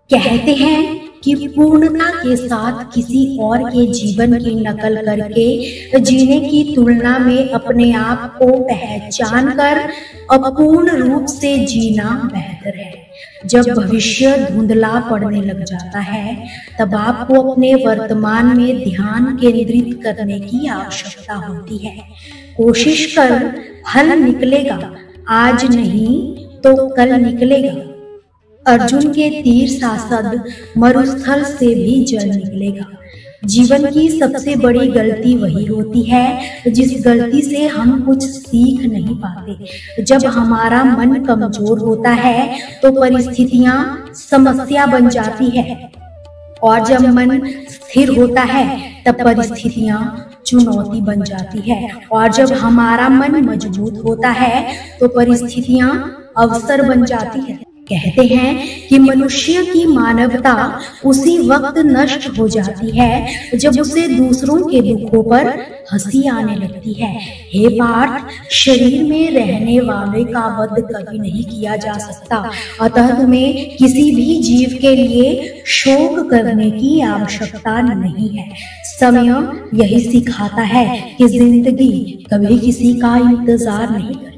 कहते हैं कि पूर्णता के साथ किसी और के जीवन की नकल करके जीने की तुलना में अपने आप को पहचान कर अपूर्ण रूप से जीना बेहतर है। जब भविष्य धुंधला पड़ने लग जाता है, तब आपको अपने वर्तमान में ध्यान केंद्रित करने की आवश्यकता होती है। कोशिश कर, फल निकलेगा, आज नहीं तो कल निकलेगा। अर्जुन के तीर सांसद मरुस्थल से भी जल निकलेगा। जीवन की सबसे बड़ी गलती वही होती है जिस गलती से हम कुछ सीख नहीं पाते। जब हमारा मन कमजोर होता है तो परिस्थितियां समस्या बन जाती है, और जब मन स्थिर होता है तब परिस्थितियां चुनौती बन जाती है, और जब हमारा मन मजबूत होता है तो परिस्थितियां अवसर बन जाती है। कहते हैं कि मनुष्य की मानवता उसी वक्त नष्ट हो जाती है जब उसे दूसरों के दुखों पर हंसी आने लगती है। हे पार्थ, शरीर में रहने वाले का वध कभी नहीं किया जा सकता, अतः तुम्हें किसी भी जीव के लिए शोक करने की आवश्यकता नहीं है। समय यही सिखाता है कि जिंदगी कभी किसी का इंतजार नहीं करती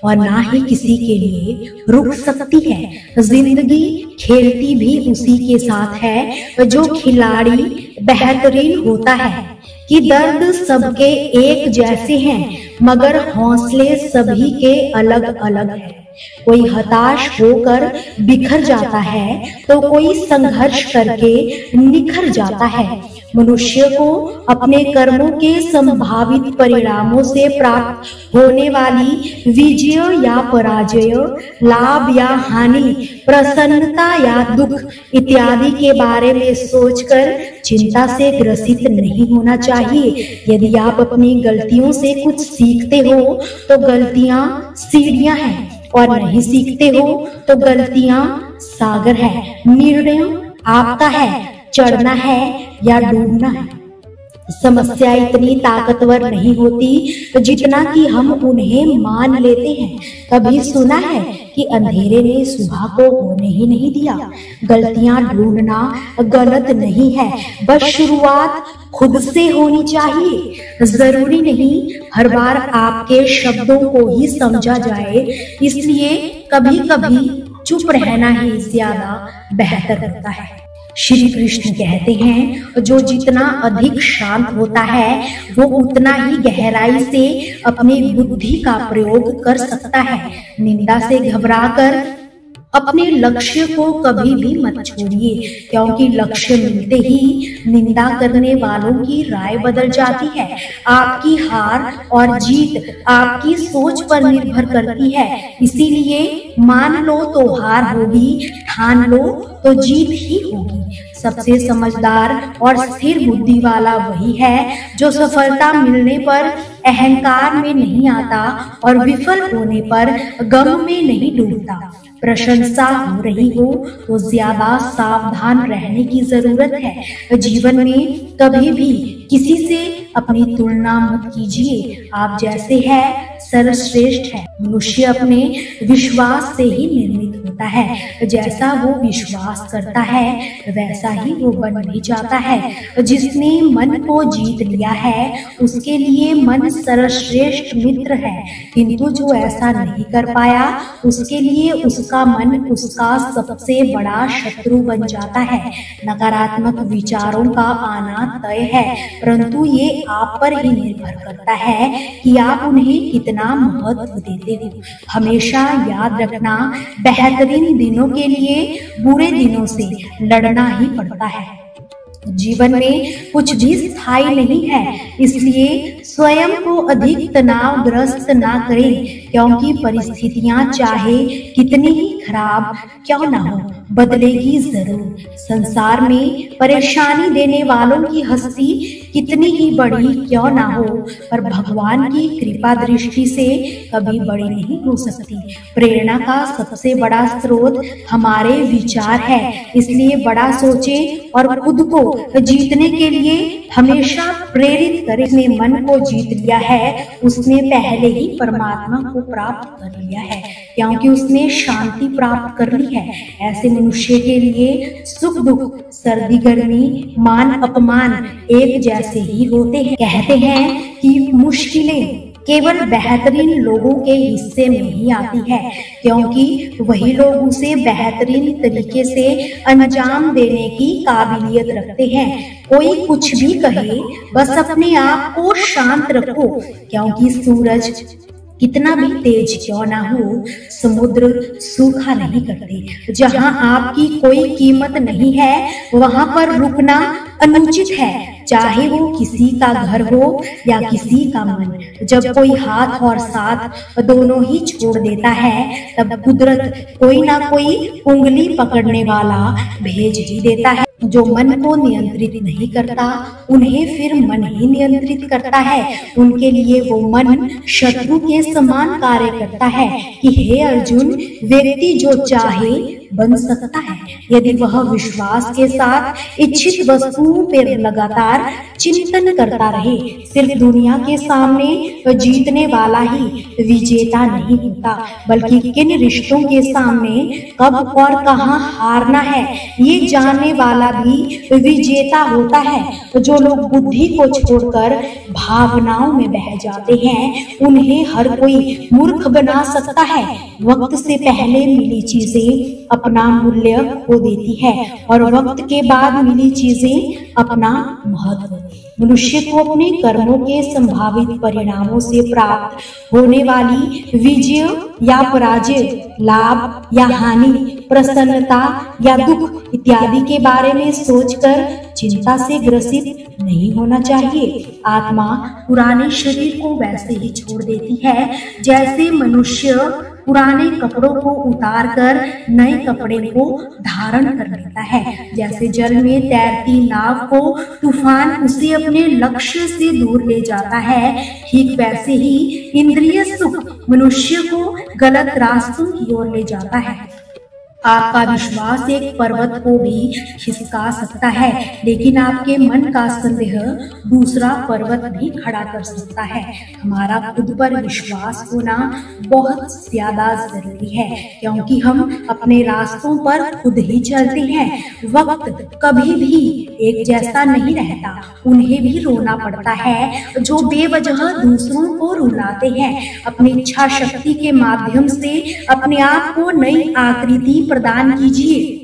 और ना ही किसी के लिए रुक सकती है। जिंदगी खेलती भी उसी के साथ है जो खिलाड़ी बेहतरीन होता है। कि दर्द सबके एक जैसे हैं, मगर हौसले सभी के अलग अलग हैं। कोई हताश होकर बिखर जाता है तो कोई संघर्ष करके निखर जाता है। मनुष्य को अपने कर्मों के संभावित परिणामों से प्राप्त होने वाली विजय या पराजय, लाभ या हानि, प्रसन्नता या दुख इत्यादि के बारे में सोचकर चिंता से ग्रसित नहीं होना चाहिए। यदि आप अपनी गलतियों से कुछ सीखते हो तो गलतियां सीढ़ियां हैं, और नहीं सीखते हो तो गलतियां सागर है। निर्णय आपका है, चढ़ना है या डूबना है। समस्या इतनी ताकतवर नहीं होती जितना कि हम उन्हें मान लेते हैं। कभी सुना है कि अंधेरे ने सुबह को होने ही नहीं दिया। गलतियां ढूंढना गलत नहीं है, बस शुरुआत खुद से होनी चाहिए। जरूरी नहीं हर बार आपके शब्दों को ही समझा जाए, इसलिए कभी कभी चुप रहना ही ज्यादा बेहतर होता है। श्री कृष्ण कहते हैं, जो जितना अधिक शांत होता है वो उतना ही गहराई से अपनी बुद्धि का प्रयोग कर सकता है। निंदा से घबराकर अपने लक्ष्य को कभी भी मत छोड़िए, क्योंकि लक्ष्य मिलते ही निंदा करने वालों की राय बदल जाती है। आपकी हार और जीत आपकी सोच पर निर्भर करती है, इसीलिए मान लो तो हार होगी, ठान लो तो जीत ही होगी। सबसे समझदार और स्थिर बुद्धि वाला वही है जो सफलता मिलने पर अहंकार में नहीं आता और विफल होने पर गम में नहीं डूबता। प्रशंसा हो रही हो तो ज्यादा सावधान रहने की जरूरत है। जीवन में कभी भी किसी से अपनी तुलना मत कीजिए। आप जैसे हैं सर्वश्रेष्ठ है। मनुष्य अपने विश्वास से ही निर्मित होता है। जैसा वो विश्वास करता है वैसा ही वो बन भी जाता है। जिसने मन को जीत लिया है उसके लिए मन सर्वश्रेष्ठ मित्र है, किंतु जो ऐसा नहीं कर पाया उसके लिए उसका मन उसका सबसे बड़ा शत्रु बन जाता है। नकारात्मक विचारों का आना तय है, परंतु ये आप पर ही निर्भर करता है कि आप उन्हें कितना महत्व देते हो। हमेशा याद रखना, बेहतरीन दिनों के लिए बुरे दिनों से लड़ना ही पड़ता है। जीवन में कुछ भी स्थायी नहीं है, इसलिए स्वयं को अधिक तनावग्रस्त ना करें, क्योंकि परिस्थितियां चाहे कितनी ही खराब क्यों ना हो बदलेगी जरूर। संसार में परेशानी देने वालों की हस्ती कितनी ही बड़ी क्यों ना हो, पर भगवान की कृपा दृष्टि से कभी बड़ी नहीं हो सकती। प्रेरणा का सबसे बड़ा स्रोत हमारे विचार है, इसलिए बड़ा सोचें और खुद को जीतने के लिए हमेशा प्रेरित कर उसने मन को जीत लिया है, उसने पहले ही परमात्मा को प्राप्त कर लिया है, क्योंकि उसने शांति प्राप्त कर ली है। ऐसे मनुष्य के लिए सुख दुख, सर्दी गर्मी, मान अपमान एक जैसे ही होते हैं। कहते हैं कि मुश्किलें केवल बेहतरीन लोगों के हिस्से में ही आती है, क्योंकि वही लोग उसे बेहतरीन तरीके से अंजाम देने की काबिलियत रखते हैं। कोई कुछ भी कहे, बस अपने आप को शांत रखो, क्योंकि सूरज कितना भी तेज क्यों ना हो, समुद्र सूखा नहीं करते। जहां आपकी कोई कीमत नहीं है, वहां पर रुकना अनुचित है, चाहे वो किसी का घर हो या किसी का मन। जब कोई हाथ और साथ दोनों ही छोड़ देता है, तब कुदरत कोई ना कोई उंगली पकड़ने वाला भेज ही देता है। जो मन को नियंत्रित नहीं करता, उन्हें फिर मन ही नियंत्रित करता है। उनके लिए वो मन शत्रु के समान कार्य करता है कि हे अर्जुन, व्यक्ति जो चाहे बन सकता है, यदि वह विश्वास के साथ इच्छित वस्तुओं पर लगातार चिंतन करता रहे। सिर्फ दुनिया के सामने जीतने वाला ही विजेता नहीं होता, बल्कि किन रिश्तों के सामने कब और कहां हारना है, ये जानने वाला भी विजेता होता है। जो लोग बुद्धि को छोड़कर भावनाओं में बह जाते हैं, उन्हें हर कोई मूर्ख बना सकता है। वक्त से पहले मिली चीजें अपना मूल्य खो देती है, और वक्त के बाद मिली चीजें अपना महत्व। मनुष्य को अपने कर्मों के संभावित परिणामों से प्राप्त होने वाली विजय या पराजय, लाभ या हानि, प्रसन्नता या दुख इत्यादि के बारे में सोचकर चिंता से ग्रसित नहीं होना चाहिए। आत्मा पुराने शरीर को वैसे ही छोड़ देती है जैसे मनुष्य पुराने कपड़ों को उतार कर नए कपड़े को धारण कर लेता है। जैसे जल में तैरती नाव को तूफान उसे अपने लक्ष्य से दूर ले जाता है, ठीक वैसे ही इंद्रिय सुख मनुष्य को गलत रास्तों की ओर ले जाता है। आपका विश्वास एक पर्वत को भी खिसका सकता है, लेकिन आपके मन का संदेह दूसरा पर्वत भी खड़ा कर सकता है। हमारा खुद पर विश्वास होना बहुत ज्यादा जरूरी है, क्योंकि हम अपने रास्तों पर खुद ही चलते हैं। वक्त कभी भी एक जैसा नहीं रहता, उन्हें भी रोना पड़ता है जो बेवजह दूसरों को रुलाते हैं। अपनी इच्छा शक्ति के माध्यम से अपने आप को नई आकृति प्रदान कीजिए।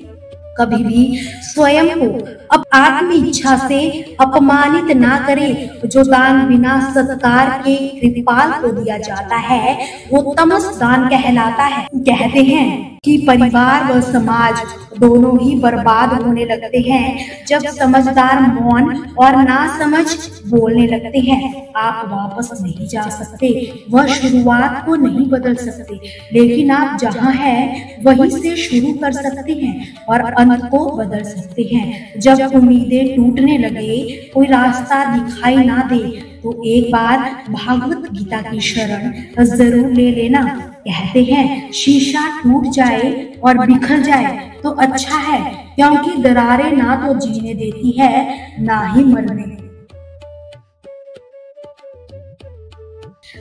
कभी भी स्वयं को अब आत्म इच्छा से अपमानित ना करें। जो दान बिना सत्कार के कृपाल को दिया जाता है, वो तमस दान कहलाता है। कहते हैं कि परिवार व समाज दोनों ही बर्बाद होने लगते हैं जब समझदार मौन और नासमझ बोलने लगते हैं। आप वापस नहीं जा सकते, वह शुरुआत को नहीं बदल सकते, लेकिन आप जहां हैं वहीं से शुरू कर सकते हैं और अंत को बदल सकते हैं। जब उम्मीदें टूटने लगे, कोई रास्ता दिखाई ना दे, तो एक बार भागवत गीता की शरण जरूर ले लेना। कहते हैं शीशा टूट जाए और बिखर जाए तो अच्छा है, क्योंकि दरारें ना तो जीने देती है ना ही मरने देती।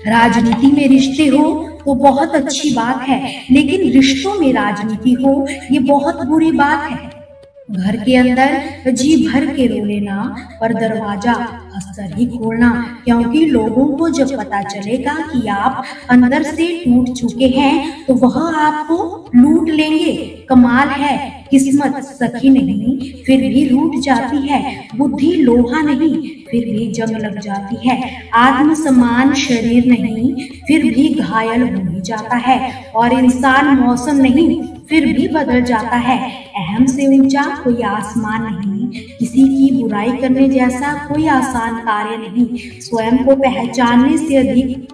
राजनीति में रिश्ते हो तो बहुत अच्छी बात है, लेकिन रिश्तों में राजनीति हो ये बहुत बुरी बात है। घर के अंदर जी भर के रो लेना पर दरवाजा हंसकर ही खोलना, क्योंकि लोगों को जब पता चलेगा कि आप अंदर से टूट चुके हैं तो वह आपको लूट लेंगे। कमाल है, किस्मत सखी नहीं फिर भी रूठ जाती है, बुद्धि लोहा नहीं फिर भी जंग लग जाती है, आत्मसम्मान शरीर नहीं फिर भी घायल हो ही जाता है, और इंसान मौसम नहीं फिर भी बदल जाता है। अहम से ऊंचा कोई आसमान नहीं, किसी की बुराई करने जैसा कोई आसान कार्य नहीं, स्वयं को पहचानने से अधिक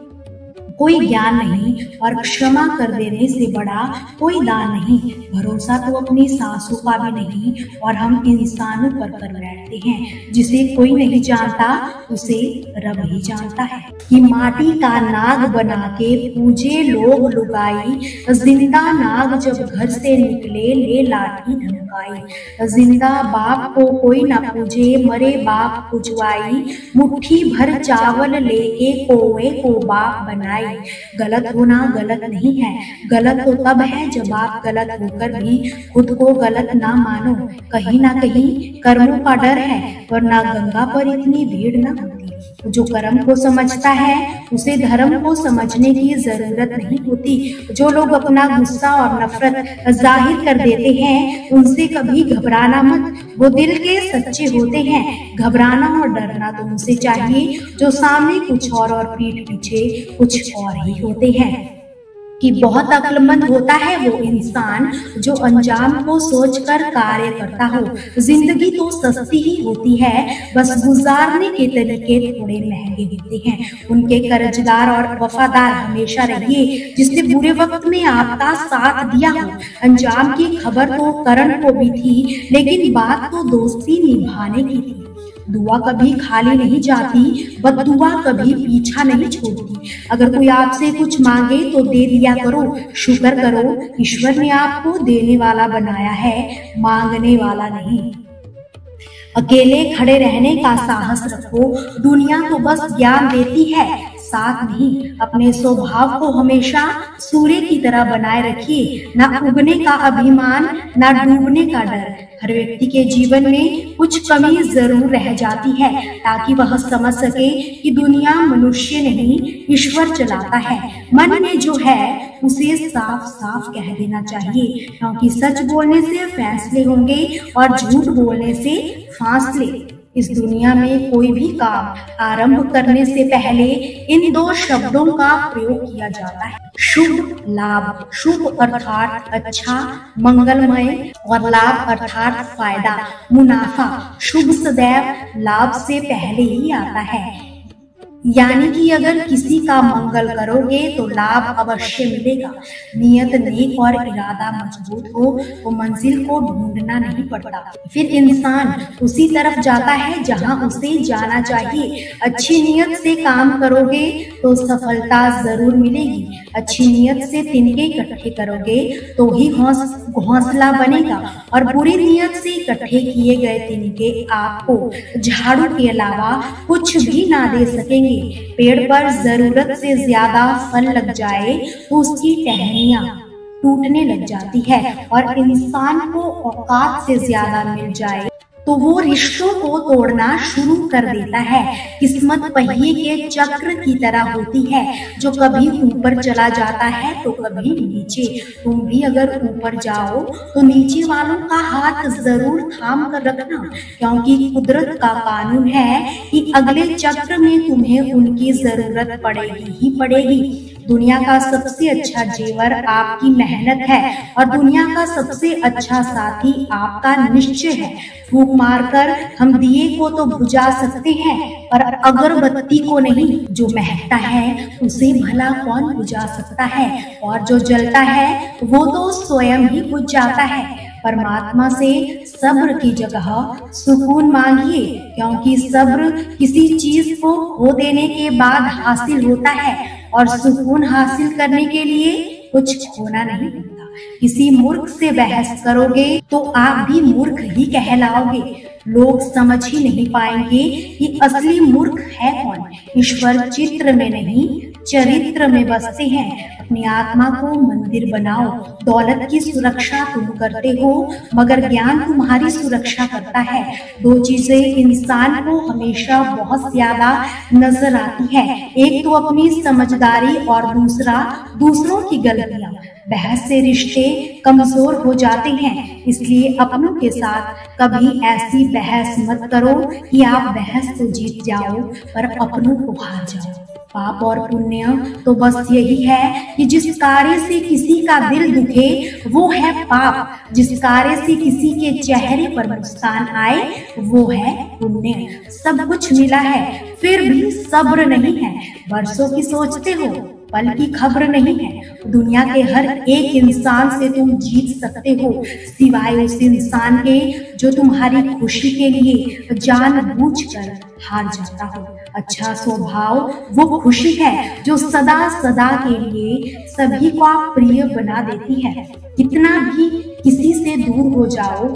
कोई ज्ञान नहीं, और क्षमा कर देने से बड़ा कोई दान नहीं। भरोसा तो अपनी सांसों का भी नहीं, और हम इंसानों पर कर बैठते हैं। जिसे कोई नहीं जानता उसे रब ही जानता है। कि माटी का नाग बना के पूजे लोग लुगाई, जिंदा नाग जब घर से निकले ले लाठी धमकाई। पाई। जिंदा बाप को कोई न पूजे, मरे बाप पुजवाई, मुट्ठी भर चावल लेके कौवे को बाप बनाई। गलत होना गलत नहीं है, गलत तो तब है जब आप गलत होकर भी खुद को गलत ना मानो। कहीं ना कहीं कर्मों का डर है, वरना गंगा पर इतनी भीड़ न होती। जो कर्म को समझता है उसे धर्म को समझने की जरूरत नहीं होती। जो लोग अपना गुस्सा और नफरत जाहिर कर देते हैं उनसे कभी घबराना मत, वो दिल के सच्चे होते हैं। घबराना और डरना तो उनसे चाहिए जो सामने कुछ और पीठ पीछे कुछ और ही होते हैं। कि बहुत अक्लमंद होता है वो इंसान जो अंजाम को सोचकर कार्य करता हो। जिंदगी तो सस्ती ही होती है, बस गुजारने के तरीके थोड़े महंगे होते हैं। उनके कर्जदार और वफादार हमेशा रहिए जिसने बुरे वक्त में आपका साथ दिया हो। अंजाम की खबर तो करण को भी थी, लेकिन बात तो दोस्ती निभाने की थी। दुआ कभी खाली नहीं जाती, बद्दुआ कभी पीछा नहीं छोड़ती। अगर कोई आपसे कुछ मांगे तो दे दिया करो, शुक्र करो ईश्वर ने आपको देने वाला बनाया है, मांगने वाला नहीं। अकेले खड़े रहने का साहस रखो, दुनिया तो बस ज्ञान देती है, साथ नहीं। अपने स्वभाव को हमेशा सूर्य की तरह बनाए रखिए, ना उगने का अभिमान, ना डूबने का डर। हर व्यक्ति के जीवन में कुछ कमी जरूर रह जाती है, ताकि वह समझ सके कि दुनिया मनुष्य नहीं ईश्वर चलाता है। मन में जो है उसे साफ साफ कह देना चाहिए, क्योंकि सच बोलने से फैसले होंगे और झूठ बोलने से फासले। इस दुनिया में कोई भी काम आरंभ करने से पहले इन दो शब्दों का प्रयोग किया जाता है, शुभ लाभ। शुभ अर्थात अच्छा, मंगलमय, और लाभ अर्थात फायदा, मुनाफा। शुभ सदैव लाभ से पहले ही आता है, यानी कि अगर किसी का मंगल करोगे तो लाभ अवश्य मिलेगा। नियत नेक और इरादा मजबूत हो तो मंजिल को ढूंढना नहीं पड़ता, फिर इंसान उसी तरफ जाता है जहां उसे जाना चाहिए। अच्छी नियत से काम करोगे तो सफलता जरूर मिलेगी। अच्छी नियत से तिनके इकट्ठे करोगे तो ही घोंसला बनेगा, और बुरी नियत से इकट्ठे किए गए तिनके आपको झाड़ू के अलावा कुछ भी ना दे सकेंगे। पेड़ पर जरूरत से ज्यादा फल लग जाए तो उसकी टहनियां टूटने लग जाती है, और इंसान को औकात से ज्यादा मिल जाए तो वो रिश्तों को तोड़ना शुरू कर देता है। किस्मत पहिए के चक्र की तरह होती है, जो कभी ऊपर चला जाता है तो कभी नीचे। तुम भी अगर ऊपर जाओ तो नीचे वालों का हाथ जरूर थाम कर रखना, क्योंकि कुदरत का कानून है कि अगले चक्र में तुम्हें उनकी जरूरत पड़ेगी ही पड़ेगी। दुनिया का सबसे अच्छा जेवर आपकी मेहनत है, और दुनिया का सबसे अच्छा साथी आपका निश्चय है। फूंक मारकर हम दिए को तो बुझा सकते हैं, पर अगरबत्ती को नहीं। जो महकता है उसे भला कौन बुझा सकता है, और जो जलता है वो तो स्वयं ही बुझ जाता है। परमात्मा से सब्र की जगह सुकून मांगिए, क्योंकि सब्र किसी चीज को खो देने के बाद हासिल होता है, और सुकून हासिल करने के लिए कुछ खोना नहीं होता। किसी मूर्ख से बहस करोगे तो आप भी मूर्ख ही कहलाओगे। लोग समझ ही नहीं पाएंगे कि असली मूर्ख है कौन। ईश्वर चित्र में नहीं चरित्र में बसते हैं। अपनी आत्मा को मंदिर बनाओ। दौलत की सुरक्षा तुम करते हो, मगर ज्ञान तुम्हारी सुरक्षा करता है। दो चीजें इंसान को हमेशा बहुत ज्यादा नजर आती है, एक तो अपनी समझदारी और दूसरा दूसरों की गलतियां। बहस से रिश्ते कमजोर हो जाते हैं, इसलिए अपनों के साथ कभी ऐसी बहस मत करो कि आप बहस तो जीत जाओ पर अपनों को हार जाओ। पाप और पुण्य तो बस यही है कि जिस कार्य से किसी का दिल दुखे वो है पाप, जिस कार्य से किसी के चेहरे पर मुस्कान आए वो है पुण्य। सब कुछ मिला है फिर भी सब्र नहीं है। बरसों की सोचते हो, पल की खबर नहीं है। दुनिया के हर एक इंसान से तुम जीत सकते हो, सिवाय उस इंसान के जो तुम्हारी खुशी के लिए जानबूझकर हार जाता हो। अच्छा स्वभाव वो खुशी है जो सदा सदा के लिए सभी को आप प्रिय बना देती है। कितना भी किसी से दूर हो जाओ,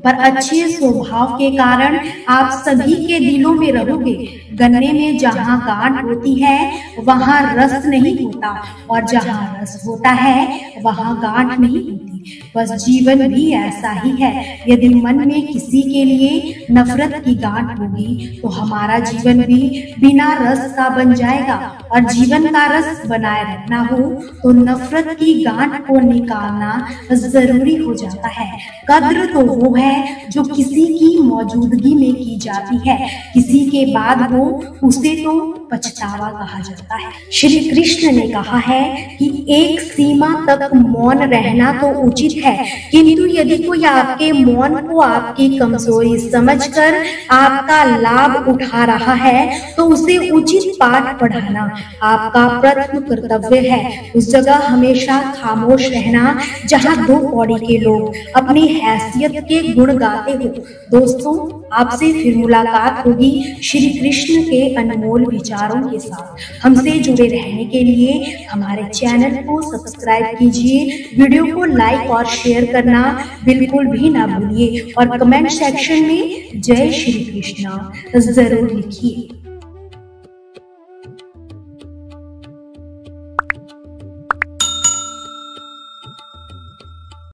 पर अच्छे स्वभाव के कारण आप सभी के दिलों में रहोगे। गन्ने में जहाँ गांठ होती है वहाँ रस नहीं होता, और जहाँ रस होता है वहाँ गांठ नहीं होती। बस जीवन भी ऐसा ही है। यदि मन में किसी के लिए नफरत की गांठ होगी तो हमारा जीवन भी बिना रस का बन जाएगा। और जीवन का रस बनाए रखना हो तो नफरत की गांठ को निकालना जरूरी हो जाता है। कद्र तो वो है जो किसी की मौजूदगी में की जाती है, किसी के बाद हो उसे तो पछतावा कहा जाता है। श्री कृष्ण ने कहा है कि एक सीमा तक मौन रहना तो उचित है, किंतु यदि कोई आपके मौन को आपकी कमजोरी समझकर आपका लाभ उठा रहा है तो उसे उचित पाठ पढ़ाना आपका प्रथम कर्तव्य है। उस जगह हमेशा खामोश रहना जहाँ दो कौड़ी के लोग अपनी हैसियत के गुण गाते हो। दोस्तों, आपसे फिर मुलाकात होगी श्री कृष्ण के अनमोल विचारों के साथ। हमसे जुड़े रहने के लिए हमारे चैनल को सब्सक्राइब कीजिए, वीडियो को लाइक और शेयर करना बिल्कुल भी ना भूलिए, और कमेंट सेक्शन में जय श्री कृष्णा जरूर लिखिए।